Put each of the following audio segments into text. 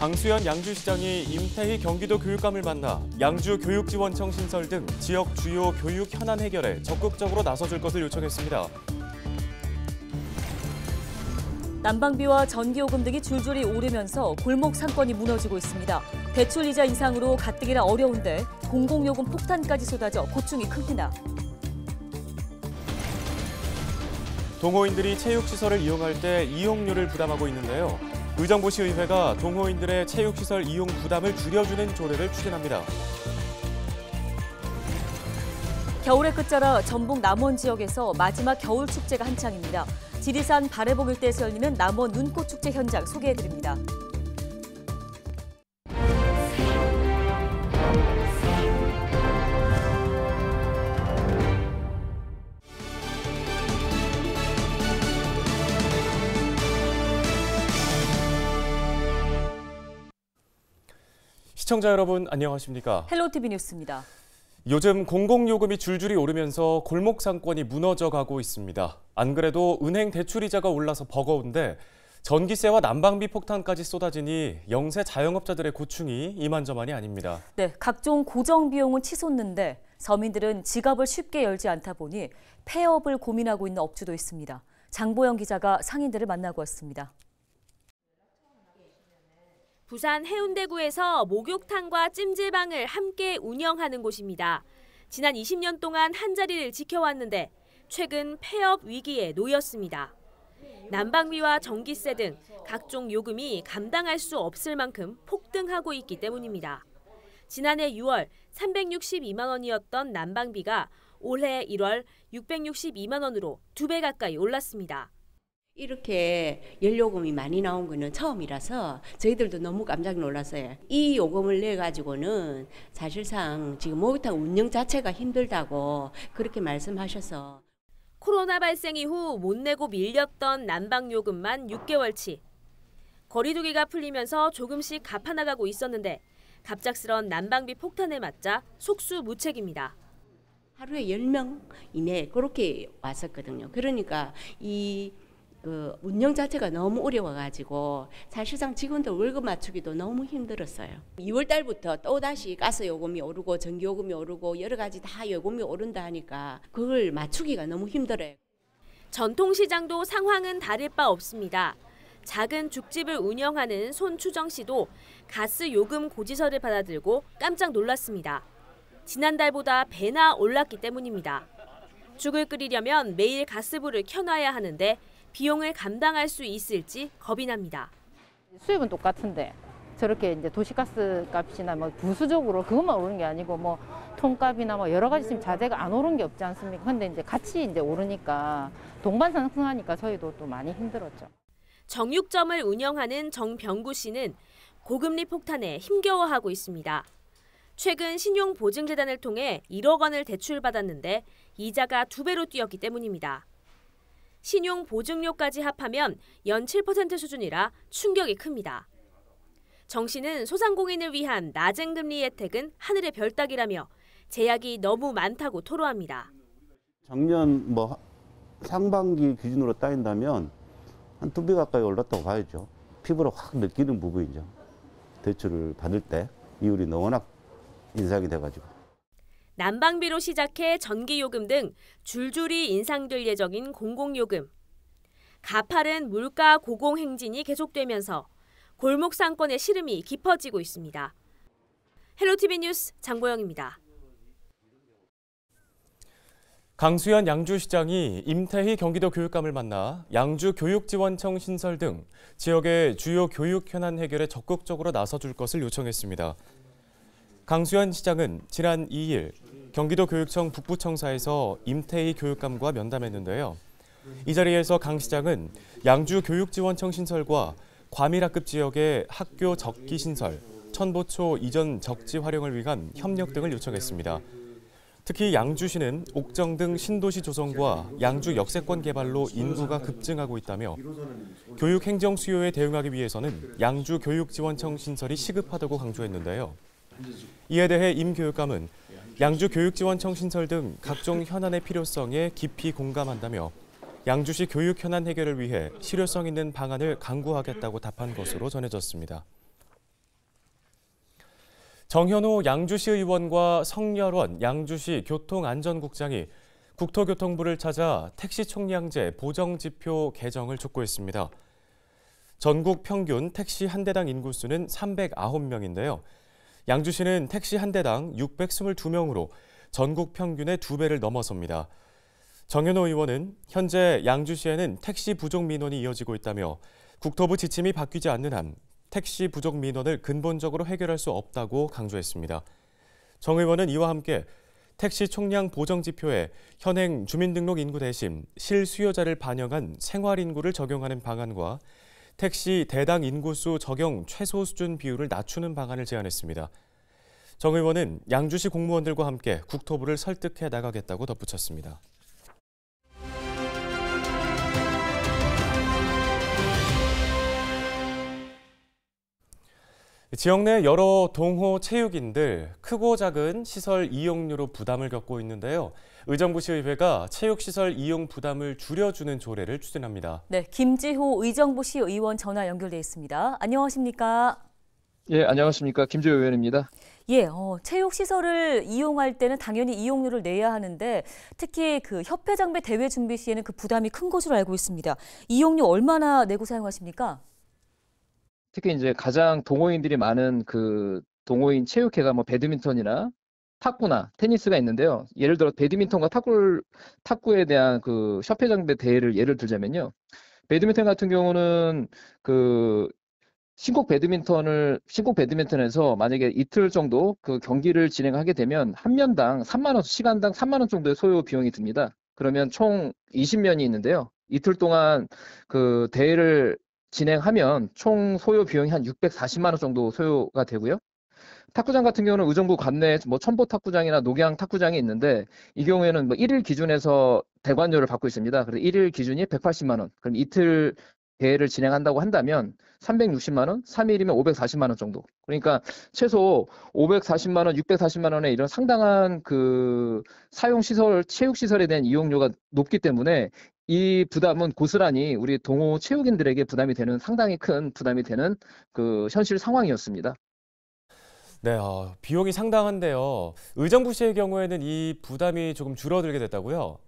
강수현 양주시장이 임태희 경기도 교육감을 만나 양주 교육지원청 신설 등 지역 주요 교육 현안 해결에 적극적으로 나서줄 것을 요청했습니다. 난방비와 전기요금 등이 줄줄이 오르면서 골목 상권이 무너지고 있습니다. 대출 이자 인상으로 가뜩이나 어려운데 공공요금 폭탄까지 쏟아져 고충이 큽니다. 동호인들이 체육시설을 이용할 때 이용료를 부담하고 있는데요. 의정부시의회가 동호인들의 체육시설 이용 부담을 줄여주는 조례를 추진합니다. 겨울의 끝자라 전북 남원 지역에서 마지막 겨울 축제가 한창입니다. 지리산 바래봉 일대에서 열리는 남원 눈꽃 축제 현장 소개해드립니다. 시청자 여러분 안녕하십니까? 헬로티비 뉴스입니다. 요즘 공공요금이 줄줄이 오르면서 골목 상권이 무너져가고 있습니다. 안 그래도 은행 대출이자가 올라서 버거운데 전기세와 난방비 폭탄까지 쏟아지니 영세 자영업자들의 고충이 이만저만이 아닙니다. 네, 각종 고정 비용은 치솟는데 서민들은 지갑을 쉽게 열지 않다 보니 폐업을 고민하고 있는 업주도 있습니다. 장보영 기자가 상인들을 만나고 왔습니다. 부산 해운대구에서 목욕탕과 찜질방을 함께 운영하는 곳입니다. 지난 20년 동안 한자리를 지켜왔는데 최근 폐업 위기에 놓였습니다. 난방비와 전기세 등 각종 요금이 감당할 수 없을 만큼 폭등하고 있기 때문입니다. 지난해 6월 362만 원이었던 난방비가 올해 1월 662만 원으로 2배 가까이 올랐습니다. 이렇게 연료금이 많이 나온 거는 처음이라서 저희들도 너무 깜짝 놀랐어요. 이 요금을 내가지고는 사실상 지금 목욕탕 운영 자체가 힘들다고 그렇게 말씀하셔서. 코로나 발생 이후 못 내고 밀렸던 난방요금만 6개월치. 거리두기가 풀리면서 조금씩 갚아나가고 있었는데 갑작스런 난방비 폭탄에 맞자 속수무책입니다. 하루에 10명 이내 그렇게 왔었거든요. 그러니까 운영 자체가 너무 어려워가지고 사실상 직원들 월급 맞추기도 너무 힘들었어요. 2월 달부터 또다시 가스 요금이 오르고 전기 요금이 오르고 여러 가지 다 요금이 오른다 하니까 그걸 맞추기가 너무 힘들어요. 전통시장도 상황은 다를 바 없습니다. 작은 죽집을 운영하는 손추정 씨도 가스 요금 고지서를 받아들고 깜짝 놀랐습니다. 지난달보다 배나 올랐기 때문입니다. 죽을 끓이려면 매일 가스불을 켜놔야 하는데 비용을 감당할 수 있을지 겁이 납니다. 수입은 똑같은데 저렇게 이제 도시가스 값이나 뭐 부수적으로 그것만 오르는 게 아니고 뭐 통값이나 뭐 여러 가지 지금 자재가 안 오른 게 없지 않습니까? 근데 이제 같이 이제 오르니까 동반 상승하니까 저희도 또 많이 힘들었죠. 정육점을 운영하는 정병구 씨는 고금리 폭탄에 힘겨워하고 있습니다. 최근 신용보증재단을 통해 1억 원을 대출받았는데 이자가 2배로 뛰었기 때문입니다. 신용보증료까지 합하면 연 7% 수준이라 충격이 큽니다. 정 씨는 소상공인을 위한 낮은 금리 혜택은 하늘의 별 따기라며 제약이 너무 많다고 토로합니다. 작년 상반기 기준으로 따진다면 한 2배 가까이 올랐다고 봐야죠. 피부로 확 느끼는 부분이죠. 대출을 받을 때 이율이 워낙 인상이 돼가지고. 난방비로 시작해 전기요금 등 줄줄이 인상될 예정인 공공요금. 가파른 물가 고공행진이 계속되면서 골목 상권의 시름이 깊어지고 있습니다. 헬로티비 뉴스 장보영입니다. 강수현 양주시장이 임태희 경기도 교육감을 만나 양주 교육지원청 신설 등 지역의 주요 교육 현안 해결에 적극적으로 나서줄 것을 요청했습니다. 강수현 시장은 지난 2일 경기도 교육청 북부청사에서 임태희 교육감과 면담했는데요. 이 자리에서 강 시장은 양주 교육지원청 신설과 과밀학급 지역의 학교 적기 신설, 천보초 이전 적지 활용을 위한 협력 등을 요청했습니다. 특히 양주시는 옥정 등 신도시 조성과 양주 역세권 개발로 인구가 급증하고 있다며 교육 행정 수요에 대응하기 위해서는 양주 교육지원청 신설이 시급하다고 강조했는데요. 이에 대해 임 교육감은 양주 교육지원청 신설 등 각종 현안의 필요성에 깊이 공감한다며 양주시 교육 현안 해결을 위해 실효성 있는 방안을 강구하겠다고 답한 것으로 전해졌습니다. 정현호 양주시 의원과 성열원 양주시 교통안전국장이 국토교통부를 찾아 택시 총량제 보정지표 개정을 촉구했습니다. 전국 평균 택시 한 대당 인구수는 309명인데요. 양주시는 택시 한 대당 622명으로 전국 평균의 2배를 넘어섭니다. 정현호 의원은 현재 양주시에는 택시 부족 민원이 이어지고 있다며 국토부 지침이 바뀌지 않는 한 택시 부족 민원을 근본적으로 해결할 수 없다고 강조했습니다. 정 의원은 이와 함께 택시 총량 보정지표에 현행 주민등록 인구 대신 실수요자를 반영한 생활인구를 적용하는 방안과 택시 대당 인구수 적용 최소 수준 비율을 낮추는 방안을 제안했습니다. 정 의원은 양주시 공무원들과 함께 국토부를 설득해 나가겠다고 덧붙였습니다. 지역 내 여러 동호 체육인들 크고 작은 시설 이용료로 부담을 겪고 있는데요. 의정부시의회가 체육시설 이용 부담을 줄여주는 조례를 추진합니다. 네, 김지호 의정부시 의원 전화 연결돼 있습니다. 안녕하십니까? 예, 안녕하십니까. 김지호 의원입니다. 예, 체육시설을 이용할 때는 당연히 이용료를 내야 하는데 특히 그 협회장배 대회 준비 시에는 그 부담이 큰 것으로 알고 있습니다. 이용료 얼마나 내고 사용하십니까? 특히 이제 가장 동호인들이 많은 그 동호인 체육회가 뭐 배드민턴이나 탁구나 테니스가 있는데요. 예를 들어 배드민턴과 탁구에 대한 그 협회장배 대회를 예를 들자면요. 배드민턴 같은 경우는 그 신곡 배드민턴에서 만약에 이틀 정도 그 경기를 진행하게 되면 한 면당 3만 원, 시간당 3만 원 정도의 소요 비용이 듭니다. 그러면 총 20면이 있는데요. 이틀 동안 그 대회를 진행하면 총 소요 비용이 한 640만 원 정도 소요가 되고요. 탁구장 같은 경우는 의정부 관내에 뭐 첨보 탁구장이나 녹양 탁구장이 있는데 이 경우에는 뭐 1일 기준에서 대관료를 받고 있습니다. 그래서 1일 기준이 180만 원. 그럼 이틀 대회를 진행한다고 한다면 360만 원, 3일이면 540만 원 정도. 그러니까 최소 540만 원, 640만 원의 이런 상당한 그 사용시설, 체육시설에 대한 이용료가 높기 때문에 이 부담은 고스란히 우리 동호 체육인들에게 부담이 되는 상당히 큰 부담이 되는 그 현실 상황이었습니다. 네, 비용이 상당한데요. 의정부시의 경우에는 이 부담이 조금 줄어들게 됐다고요?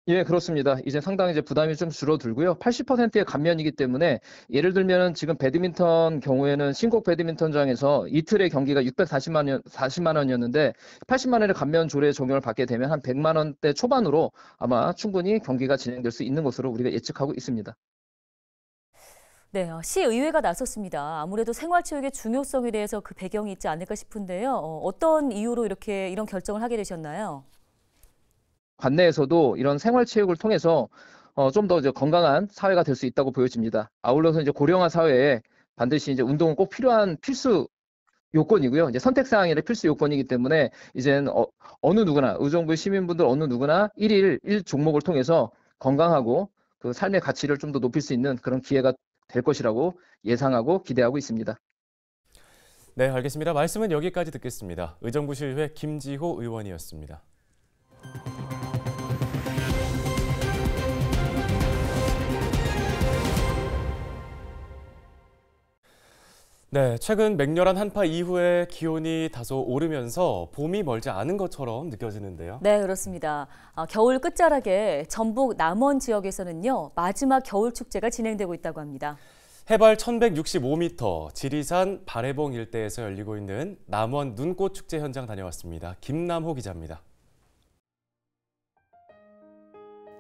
예, 그렇습니다. 이제 상당히 이제 부담이 좀 줄어들고요. 80%의 감면이기 때문에 예를 들면 지금 배드민턴 경우에는 신곡 배드민턴장에서 이틀의 경기가 40만 원이었는데 80만 원의 감면 조례 적용을 받게 되면 한 100만 원대 초반으로 아마 충분히 경기가 진행될 수 있는 것으로 우리가 예측하고 있습니다. 네, 시의회가 나섰습니다. 아무래도 생활체육의 중요성에 대해서 그 배경이 있지 않을까 싶은데요. 어떤 이유로 이런 결정을 하게 되셨나요? 관내에서도 이런 생활체육을 통해서 좀 더 이제 건강한 사회가 될 수 있다고 보여집니다. 아울러서 이제 고령화 사회에 반드시 이제 운동은 꼭 필요한 필수 요건이고요. 이제 선택 사항이 아니라 필수 요건이기 때문에 이제는 어느 누구나 의정부의 시민분들 어느 누구나 1일 1종목을 통해서 건강하고 그 삶의 가치를 좀 더 높일 수 있는 그런 기회가 될 것이라고 예상하고 기대하고 있습니다. 네, 알겠습니다. 말씀은 여기까지 듣겠습니다. 의정부시의회 김지호 의원이었습니다. 네, 최근 맹렬한 한파 이후에 기온이 다소 오르면서 봄이 멀지 않은 것처럼 느껴지는데요. 네, 그렇습니다. 겨울 끝자락에 전북 남원 지역에서는요, 마지막 겨울 축제가 진행되고 있다고 합니다. 해발 1165m, 지리산 바래봉 일대에서 열리고 있는 남원 눈꽃 축제 현장 다녀왔습니다. 김남호 기자입니다.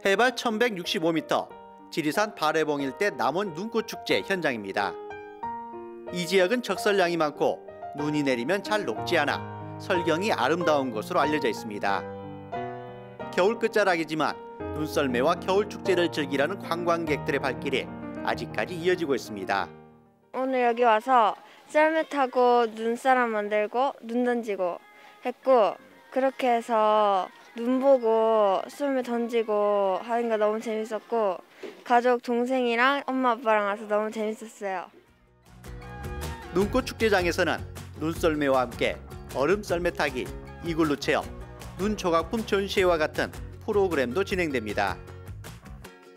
해발 1165m, 지리산 바래봉 일대 남원 눈꽃 축제 현장입니다. 이 지역은 적설량이 많고 눈이 내리면 잘 녹지 않아 설경이 아름다운 곳으로 알려져 있습니다. 겨울 끝자락이지만 눈썰매와 겨울 축제를 즐기려는 관광객들의 발길이 아직까지 이어지고 있습니다. 오늘 여기 와서 썰매 타고 눈사람 만들고 눈 던지고 했고, 그렇게 해서 눈 보고 썰매 던지고 하는 거 너무 재밌었고, 가족 동생이랑 엄마 아빠랑 와서 너무 재밌었어요. 눈꽃 축제장에서는 눈썰매와 함께 얼음 썰매 타기, 이글루 체험, 눈 조각품 전시회와 같은 프로그램도 진행됩니다.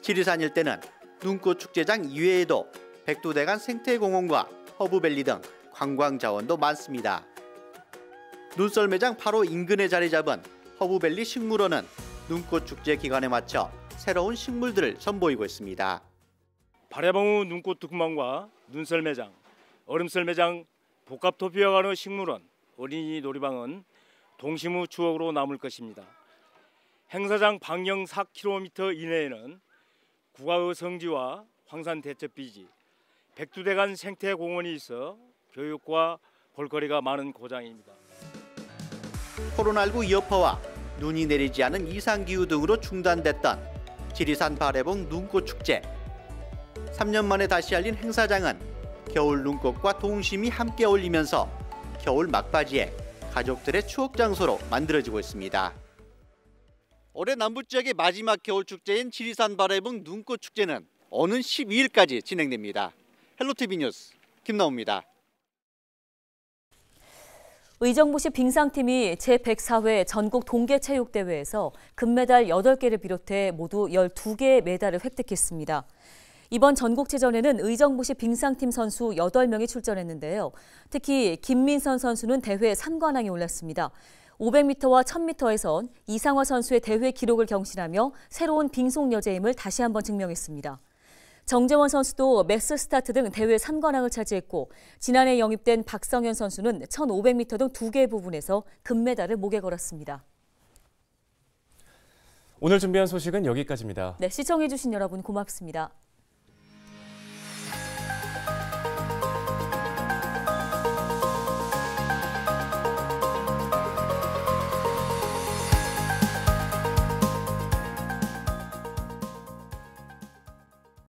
지리산 일대는 눈꽃 축제장 이외에도 백두대간 생태공원과 허브밸리 등 관광 자원도 많습니다. 눈썰매장 바로 인근에 자리 잡은 허브밸리 식물원은 눈꽃 축제 기간에 맞춰 새로운 식물들을 선보이고 있습니다. 바래봉우 눈꽃 특망과 눈썰매장, 얼음썰매장, 복합토피어가는 식물원, 어린이 놀이방은 동심의 추억으로 남을 것입니다. 행사장 반경 4km 이내에는 국가의 성지와 황산 대첩비지, 백두대간 생태공원이 있어 교육과 볼거리가 많은 고장입니다. 코로나19 여파와 눈이 내리지 않은 이상기후 등으로 중단됐던 지리산 바래봉 눈꽃축제. 3년 만에 다시 열린 행사장은 겨울 눈꽃과 동심이 함께 어울리면서 겨울 막바지에 가족들의 추억 장소로 만들어지고 있습니다. 올해 남부지역의 마지막 겨울축제인 지리산 바래봉 눈꽃축제는 오는 12일까지 진행됩니다. 헬로티비 뉴스 김나옵니다. 의정부시 빙상팀이 제104회 전국 동계체육대회에서 금메달 8개를 비롯해 모두 12개의 메달을 획득했습니다. 이번 전국체전에는 의정부시 빙상팀 선수 8명이 출전했는데요. 특히 김민선 선수는 대회 3관왕에 올랐습니다. 500m와 1000m에선 이상화 선수의 대회 기록을 경신하며 새로운 빙속 여제임을 다시 한번 증명했습니다. 정재원 선수도 매스 스타트 등 대회 3관왕을 차지했고 지난해 영입된 박성현 선수는 1500m 등 2개 부분에서 금메달을 목에 걸었습니다. 오늘 준비한 소식은 여기까지입니다. 네, 시청해주신 여러분 고맙습니다.